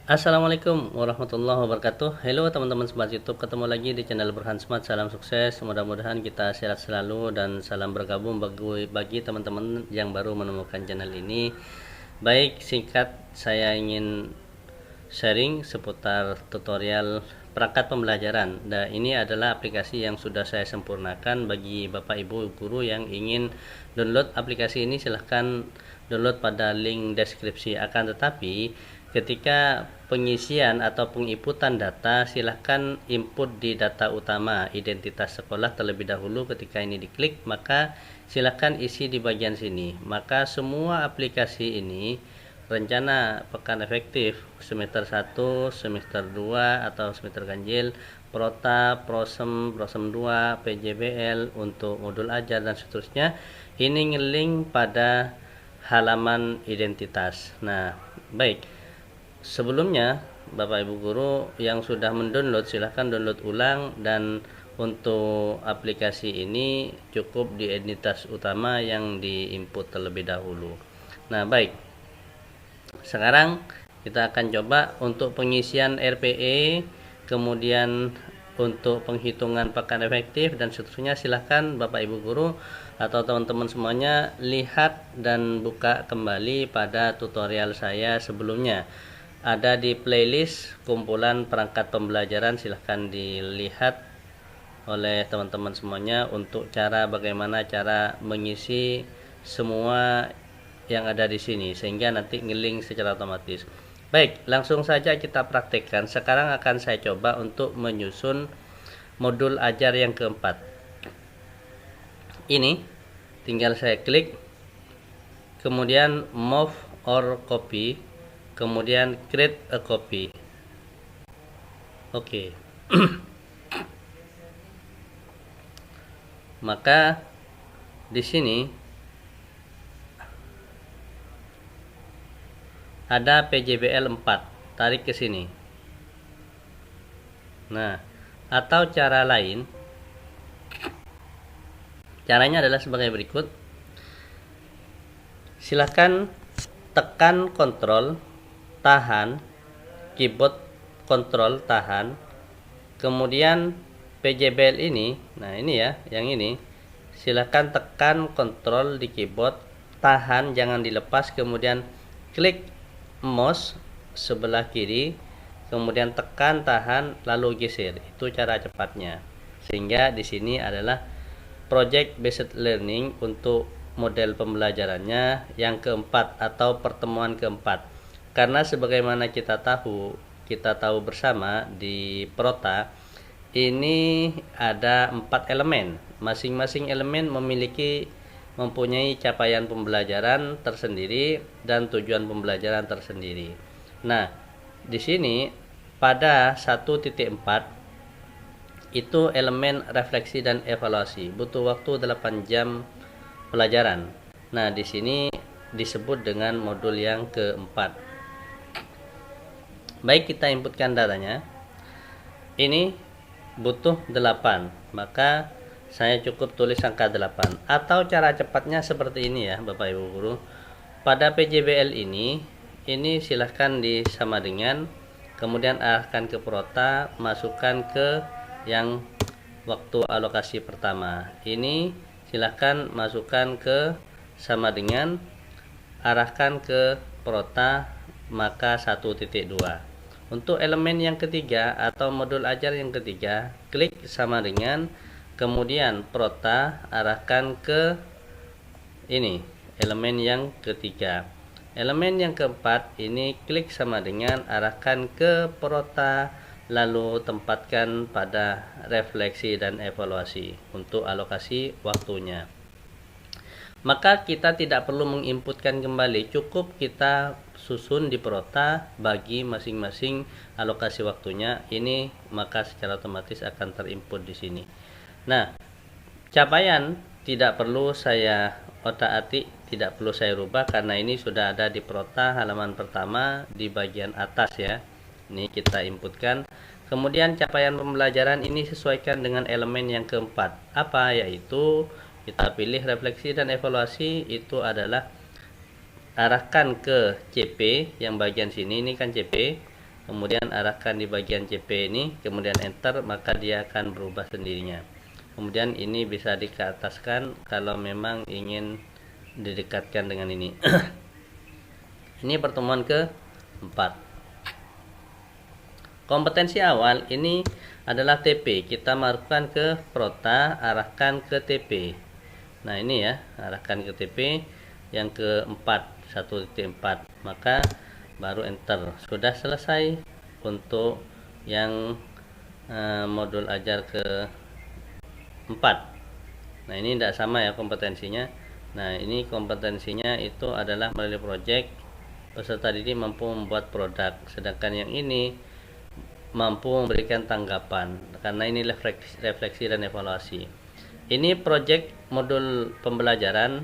Assalamualaikum warahmatullahi wabarakatuh. Halo teman-teman Smart YouTube, ketemu lagi di channel Burhan Smart. Salam sukses, mudah-mudahan kita sehat selalu dan salam bergabung bagi teman-teman yang baru menemukan channel ini. Baik, singkat saya ingin sharing seputar tutorial perangkat pembelajaran. Nah, ini adalah aplikasi yang sudah saya sempurnakan. Bagi Bapak Ibu guru yang ingin download aplikasi ini, silahkan download pada link deskripsi. Akan tetapi ketika pengisian atau penginputan data, silahkan input di data utama identitas sekolah terlebih dahulu. Ketika ini diklik, maka silahkan isi di bagian sini. Maka semua aplikasi ini rencana pekan efektif semester 1, semester 2 atau semester ganjil, Prota, Prosem, Prosem 2, PJBL untuk modul ajar dan seterusnya, ini ngelink pada halaman identitas. Nah, baik. Sebelumnya, Bapak Ibu guru yang sudah mendownload, silahkan download ulang, dan untuk aplikasi ini cukup di identitas utama yang diinput terlebih dahulu. Nah, baik. Sekarang kita akan coba untuk pengisian RPE, kemudian untuk penghitungan pekan efektif dan seterusnya. Silahkan Bapak Ibu guru atau teman-teman semuanya lihat dan buka kembali pada tutorial saya sebelumnya. Ada di playlist kumpulan perangkat pembelajaran, silahkan dilihat oleh teman-teman semuanya untuk bagaimana cara mengisi semua yang ada di sini sehingga nanti ngeling secara otomatis. Baik, langsung saja kita praktekkan. Sekarang akan saya coba untuk menyusun modul ajar yang keempat. Ini tinggal saya klik, kemudian move or copy, kemudian create a copy. Oke. Maka di sini ada PJBL 4, tarik ke sini. Nah, atau cara lain, caranya adalah sebagai berikut. Silahkan tekan kontrol, tahan, keyboard kontrol, tahan, kemudian PJBL ini, nah ini ya, yang ini, silahkan tekan kontrol di keyboard, tahan, jangan dilepas, kemudian klik mouse sebelah kiri, kemudian tekan, tahan, lalu geser. Itu cara cepatnya. Sehingga di sini adalah project based learning untuk model pembelajarannya yang keempat atau pertemuan keempat. Karena sebagaimana kita tahu bersama di Prota ini ada 4 elemen. Masing-masing elemen mempunyai capaian pembelajaran tersendiri dan tujuan pembelajaran tersendiri. Nah, di sini pada 1.4 itu elemen refleksi dan evaluasi, butuh waktu 8 jam pelajaran. Nah, di sini disebut dengan modul yang keempat. Baik, kita inputkan datanya. Ini butuh 8, maka saya cukup tulis angka 8. Atau cara cepatnya seperti ini ya Bapak Ibu guru. Pada PJBL ini silahkan disama dengan, kemudian arahkan ke Prota, masukkan ke yang waktu alokasi pertama. Ini silahkan masukkan ke sama dengan, arahkan ke Prota, maka 1.2. Untuk elemen yang ketiga atau modul ajar yang ketiga, klik sama dengan, kemudian Prota, arahkan ke ini, elemen yang ketiga. Elemen yang keempat ini klik sama dengan, arahkan ke Prota, lalu tempatkan pada refleksi dan evaluasi untuk alokasi waktunya. Maka kita tidak perlu menginputkan kembali, cukup kita susun di Prota bagi masing-masing alokasi waktunya. Ini maka secara otomatis akan terinput di sini. Nah, capaian tidak perlu saya otak-atik, tidak perlu saya rubah karena ini sudah ada di Prota halaman pertama di bagian atas ya. Ini kita inputkan. Kemudian capaian pembelajaran ini sesuaikan dengan elemen yang keempat. Apa? Yaitu kita pilih refleksi dan evaluasi, itu adalah arahkan ke CP yang bagian sini, ini kan CP, kemudian arahkan di bagian CP ini, kemudian enter, maka dia akan berubah sendirinya. Kemudian ini bisa dikeataskan kalau memang ingin didekatkan dengan ini. Ini pertemuan ke-4. Kompetensi awal ini adalah TP. Kita marahkan ke Prota, arahkan ke TP. Nah ini ya, arahkan ke TP yang ke-4, 1.4. Maka baru enter. Sudah selesai untuk yang modul ajar ke-4. Nah ini tidak sama ya kompetensinya. Nah ini kompetensinya itu adalah melalui project peserta didik mampu membuat produk, sedangkan yang ini mampu memberikan tanggapan, karena ini refleksi dan evaluasi. Ini project model pembelajaran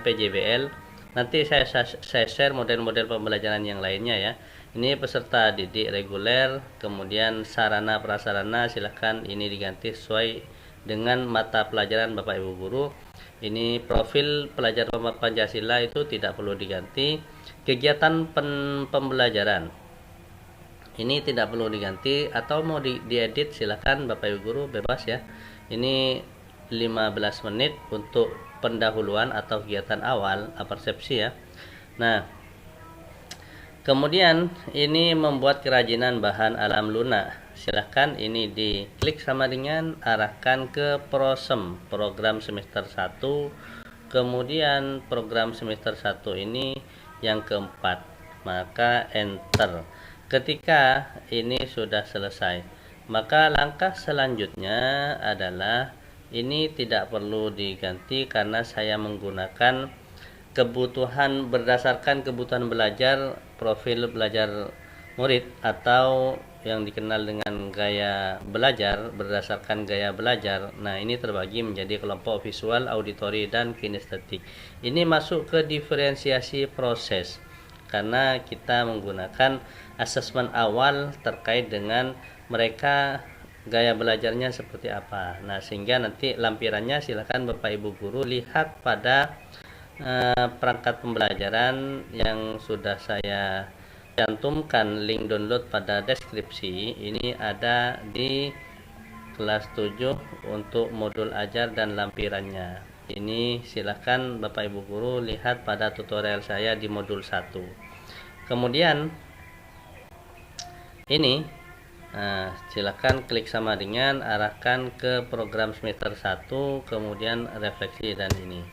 PJBL. Nanti saya share model-model pembelajaran yang lainnya ya. Ini peserta didik reguler, kemudian sarana prasarana silahkan ini diganti sesuai dengan mata pelajaran Bapak Ibu guru. Ini profil pelajar Pancasila itu tidak perlu diganti. Kegiatan pembelajaran ini tidak perlu diganti, atau mau diedit silahkan Bapak Ibu guru, bebas ya. Ini 15 menit untuk pendahuluan atau kegiatan awal persepsi ya. Nah, kemudian ini membuat kerajinan bahan alam lunak. Silahkan ini diklik sama dengan arahkan ke PROSEM, program semester 1. Kemudian program semester 1 ini yang keempat, maka enter. Ketika ini sudah selesai, maka langkah selanjutnya adalah ini tidak perlu diganti karena saya menggunakan kebutuhan berdasarkan kebutuhan belajar, profil belajar murid atau yang dikenal dengan gaya belajar, berdasarkan gaya belajar. Nah ini terbagi menjadi kelompok visual, auditori, dan kinestetik. Ini masuk ke diferensiasi proses karena kita menggunakan asesmen awal terkait dengan mereka gaya belajarnya seperti apa. Nah sehingga nanti lampirannya silakan Bapak Ibu guru lihat pada perangkat pembelajaran yang sudah saya cantumkan link download pada deskripsi. Ini ada di kelas 7 untuk modul ajar dan lampirannya. Ini silahkan Bapak Ibu guru lihat pada tutorial saya di modul 1. Kemudian ini silakan klik sama dengan arahkan ke program semester 1, kemudian refleksi dan ini.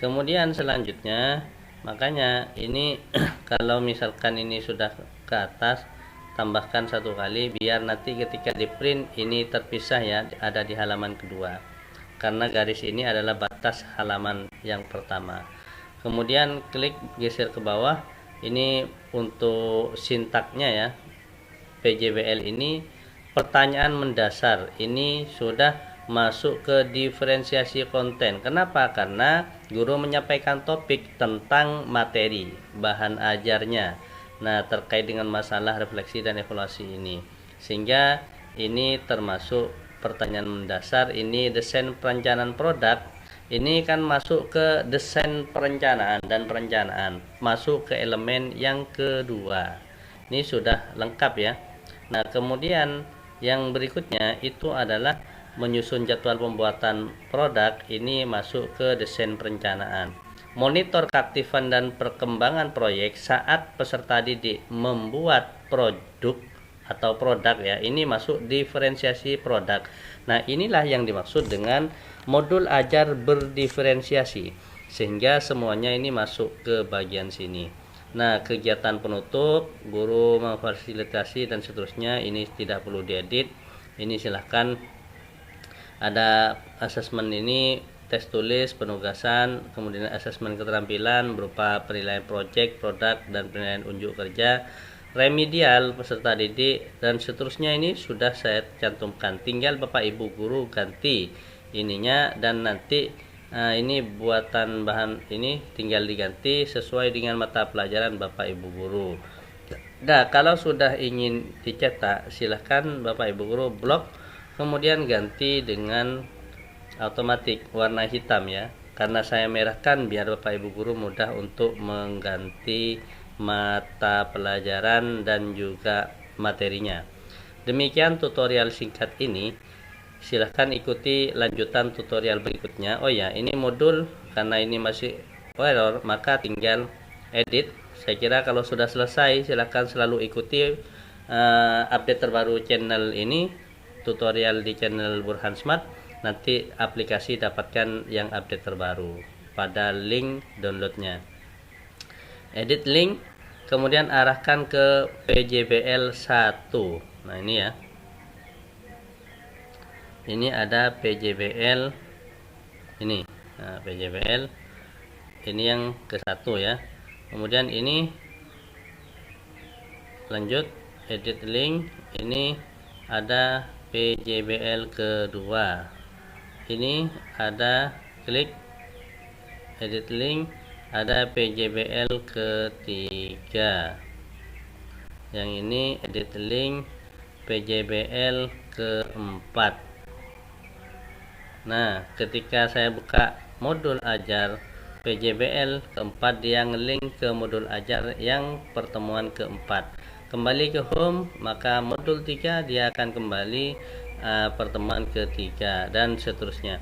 Kemudian selanjutnya, makanya ini kalau misalkan ini sudah ke atas, tambahkan 1 kali biar nanti ketika di print ini terpisah ya, ada di halaman kedua, karena garis ini adalah batas halaman yang pertama. Kemudian klik geser ke bawah. Ini untuk sintaknya ya, PJBL ini pertanyaan mendasar ini sudah masuk ke diferensiasi konten. Kenapa? Karena guru menyampaikan topik tentang materi bahan ajarnya, nah terkait dengan masalah refleksi dan evaluasi ini, sehingga ini termasuk pertanyaan mendasar. Ini desain perencanaan produk, ini kan masuk ke desain perencanaan dan perencanaan, masuk ke elemen yang kedua. Ini sudah lengkap ya. Nah kemudian yang berikutnya itu adalah menyusun jadwal pembuatan produk. Ini masuk ke desain perencanaan. Monitor keaktifan dan perkembangan proyek saat peserta didik membuat produk atau produk ya, ini masuk diferensiasi produk. Nah inilah yang dimaksud dengan modul ajar berdiferensiasi, sehingga semuanya ini masuk ke bagian sini. Nah kegiatan penutup, guru memfasilitasi dan seterusnya, ini tidak perlu diedit. Ini silahkan ada asesmen, ini tes tulis, penugasan, kemudian asesmen keterampilan berupa penilaian project, produk, dan penilaian unjuk kerja, remedial peserta didik, dan seterusnya. Ini sudah saya cantumkan, tinggal Bapak Ibu guru ganti ininya, dan nanti ini buatan bahan ini tinggal diganti sesuai dengan mata pelajaran Bapak Ibu guru. Nah kalau sudah ingin dicetak, silahkan Bapak Ibu guru blok, kemudian ganti dengan otomatik warna hitam ya, karena saya merahkan biar Bapak Ibu guru mudah untuk mengganti mata pelajaran dan juga materinya. Demikian tutorial singkat ini. Silahkan ikuti lanjutan tutorial berikutnya. Oh ya, ini modul karena ini masih error, maka tinggal edit. Saya kira kalau sudah selesai, silahkan selalu ikuti update terbaru channel ini, tutorial di channel Burhan Smart. Nanti aplikasi dapatkan yang update terbaru pada link downloadnya. Edit link, kemudian arahkan ke PJBL 1. Nah ini ya, ini ada PJBL ini. Nah, PJBL ini yang ke satu ya. Kemudian ini lanjut edit link, ini ada PJBL kedua. Ini ada klik edit link, ada PJBL ketiga. Yang ini edit link PJBL keempat. Nah, ketika saya buka modul ajar PJBL keempat, dia ngelink ke modul ajar yang pertemuan keempat. Kembali ke home, maka modul 3 dia akan kembali pertemuan ketiga dan seterusnya.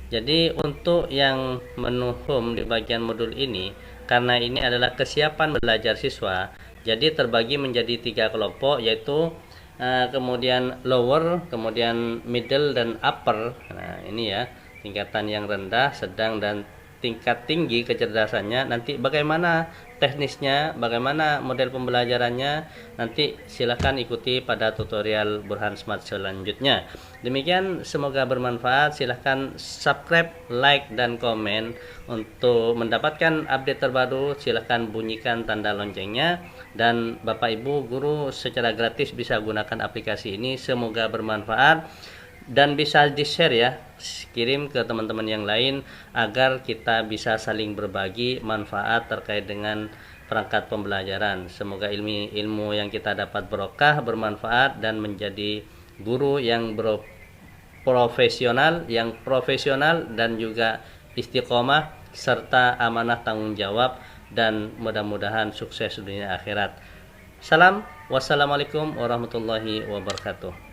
Jadi untuk yang menu home di bagian modul ini, karena ini adalah kesiapan belajar siswa, jadi terbagi menjadi 3 kelompok, yaitu kemudian lower, kemudian middle dan upper. Nah ini ya, tingkatan yang rendah, sedang, dan tingkat tinggi kecerdasannya. Nanti bagaimana teknisnya, bagaimana model pembelajarannya, nanti silakan ikuti pada tutorial Burhan Smart selanjutnya. Demikian, semoga bermanfaat. Silahkan subscribe, like, dan komen. Untuk mendapatkan update terbaru, silahkan bunyikan tanda loncengnya. Dan Bapak Ibu guru secara gratis bisa gunakan aplikasi ini. Semoga bermanfaat dan bisa di-share ya, kirim ke teman-teman yang lain agar kita bisa saling berbagi manfaat terkait dengan perangkat pembelajaran. Semoga ilmu yang kita dapat berkah, bermanfaat, dan menjadi guru yang profesional dan juga istiqomah serta amanah tanggung jawab, dan mudah-mudahan sukses dunia akhirat. Salam, wassalamualaikum warahmatullahi wabarakatuh.